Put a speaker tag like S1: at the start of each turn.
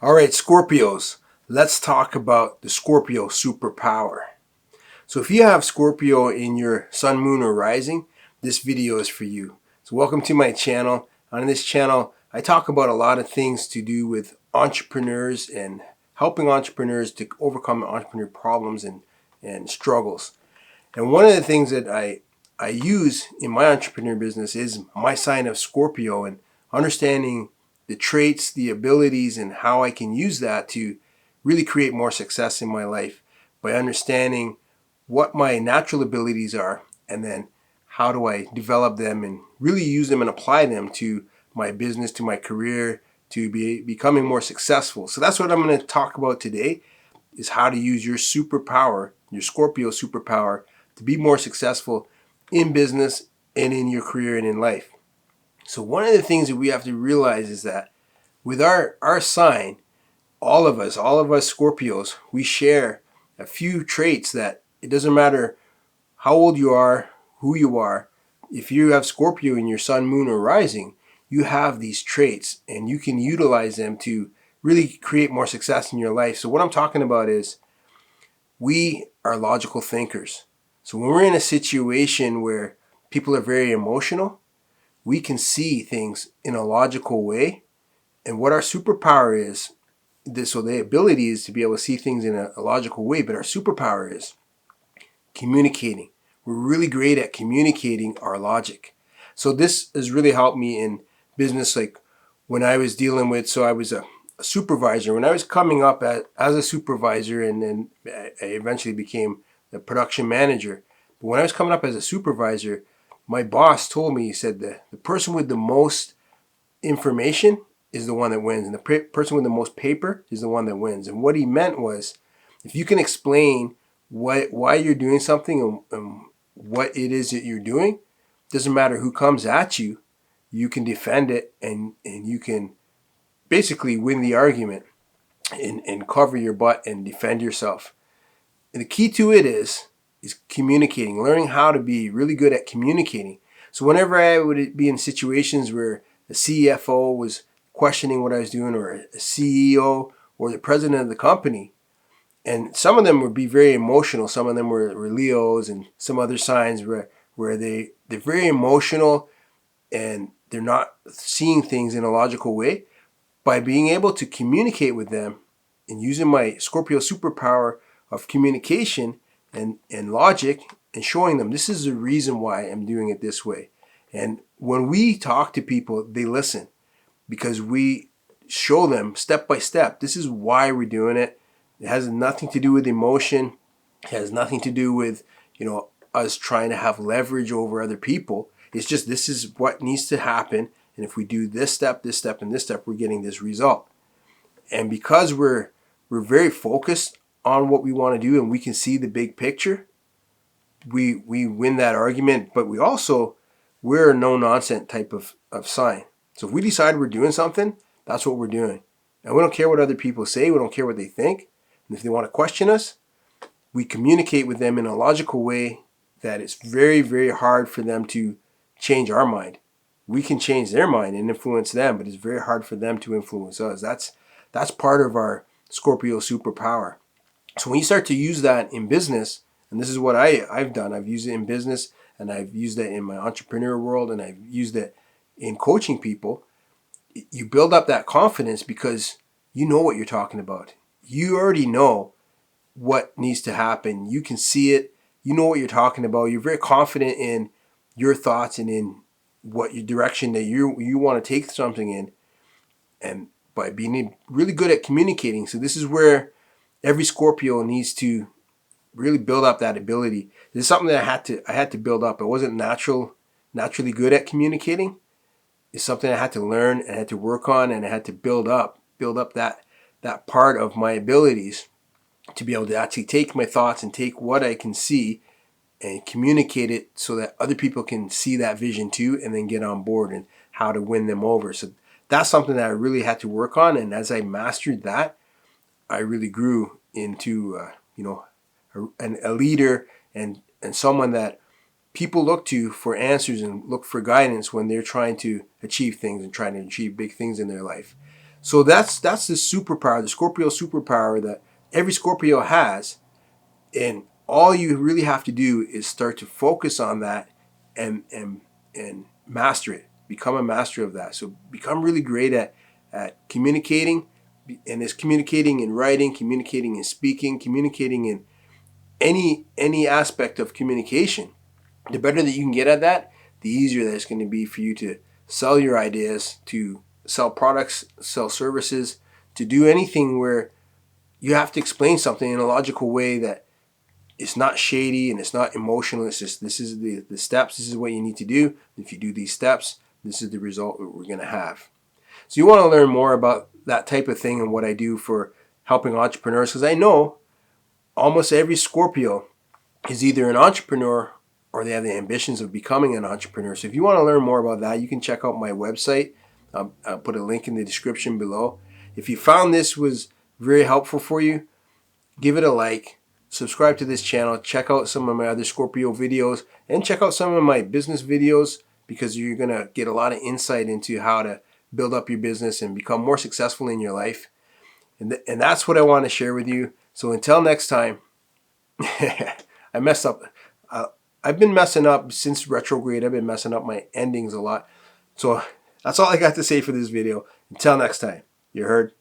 S1: All right, Scorpios, let's talk about the Scorpio Superpower. So if you have Scorpio in your sun, moon, or rising, this video is for you. So welcome to my channel. On this channel, I talk about a lot of things to do with entrepreneurs and helping entrepreneurs to overcome entrepreneur problems and struggles. And one of the things that I use in my entrepreneur business is my sign of Scorpio and understanding the traits, the abilities, and how I can use that to really create more success in my life by understanding what my natural abilities are and then how do I develop them and really use them and apply them to my business, to my career, to becoming more successful. So that's what I'm going to talk about today, is how to use your superpower, your Scorpio superpower, to be more successful in business and in your career and in life. So one of the things that we have to realize is that with our sign, all of us Scorpios, we share a few traits that it doesn't matter how old you are, who you are. If you have Scorpio in your sun, moon, or rising, you have these traits and you can utilize them to really create more success in your life. So what I'm talking about is we are logical thinkers. So when we're in a situation where people are very emotional, we can see things in a logical way. And what our superpower is, so the ability is to be able to see things in a logical way, but our superpower is communicating. We're really great at communicating our logic. So this has really helped me in business, like when I was dealing with, so I was a supervisor. When I was coming up as a supervisor, and then I eventually became the production manager. But when I was coming up as a supervisor, my boss told me, he said, the person with the most information is the one that wins, and the person with the most paper is the one that wins. And what he meant was, if you can explain why you're doing something and what it is that you're doing, doesn't matter who comes at you, you can defend it and you can basically win the argument and cover your butt and defend yourself. And the key to it is communicating, learning how to be really good at communicating. So whenever I would be in situations where the CFO was questioning what I was doing, or a CEO or the president of the company, and some of them would be very emotional. Some of them were Leos, and some other signs where they're very emotional and they're not seeing things in a logical way. By being able to communicate with them and using my Scorpio superpower of communication and logic, and showing them this is the reason why I'm doing it this way. And when we talk to people, they listen because we show them step by step, this is why we're doing it. It has nothing to do with emotion. It has nothing to do with, us trying to have leverage over other people. It's just, this is what needs to happen. And if we do this step, and this step, we're getting this result. And because we're very focused on what we want to do and we can see the big picture, we win that argument. But we're a no-nonsense type of sign. So if we decide we're doing something, that's what we're doing. And we don't care what other people say. We don't care what they think. And if they want to question us, we communicate with them in a logical way that it's very, very hard for them to change our mind. We can change their mind and influence them, but it's very hard for them to influence us. That's part of our Scorpio superpower. So when you start to use that in business, and this is what I've done, I've used it in business, and I've used it in my entrepreneur world, and I've used it in coaching people, you build up that confidence because you know what you're talking about. You already know what needs to happen. You can see it. You know what you're talking about. You're very confident in your thoughts and in what your direction that you want to take something in, and by being really good at communicating. So this is where every Scorpio needs to really build up that ability. This is something that I had to build up. I wasn't naturally good at communicating. It's something I had to learn and I had to work on, and I had to build up that part of my abilities to be able to actually take my thoughts and take what I can see and communicate it so that other people can see that vision too and then get on board, and how to win them over. So that's something that I really had to work on. And as I mastered that, I really grew into, a leader and someone that people look to for answers and look for guidance when they're trying to achieve things and trying to achieve big things in their life. So that's the superpower, the Scorpio superpower that every Scorpio has. And all you really have to do is start to focus on that and master it. Become a master of that. So become really great at communicating, and it's communicating in writing, communicating in speaking, communicating in any aspect of communication. The better that you can get at that, the easier that it's going to be for you to sell your ideas, to sell products, sell services, to do anything where you have to explain something in a logical way that it's not shady and it's not emotional. It's just, this is the steps. This is what you need to do. If you do these steps, this is the result that we're going to have. So you want to learn more about that type of thing and what I do for helping entrepreneurs, because I know almost every Scorpio is either an entrepreneur or they have the ambitions of becoming an entrepreneur. So if you want to learn more about that, you can check out my website. I'll put a link in the description below. If you found this was very helpful for you, give it a like, subscribe to this channel, check out some of my other Scorpio videos, and check out some of my business videos, because you're going to get a lot of insight into how to build up your business and become more successful in your life. And that's what I want to share with you. So until next time, I messed up. I've been messing up since retrograde. I've been messing up my endings a lot. So that's all I got to say for this video. Until next time, you heard?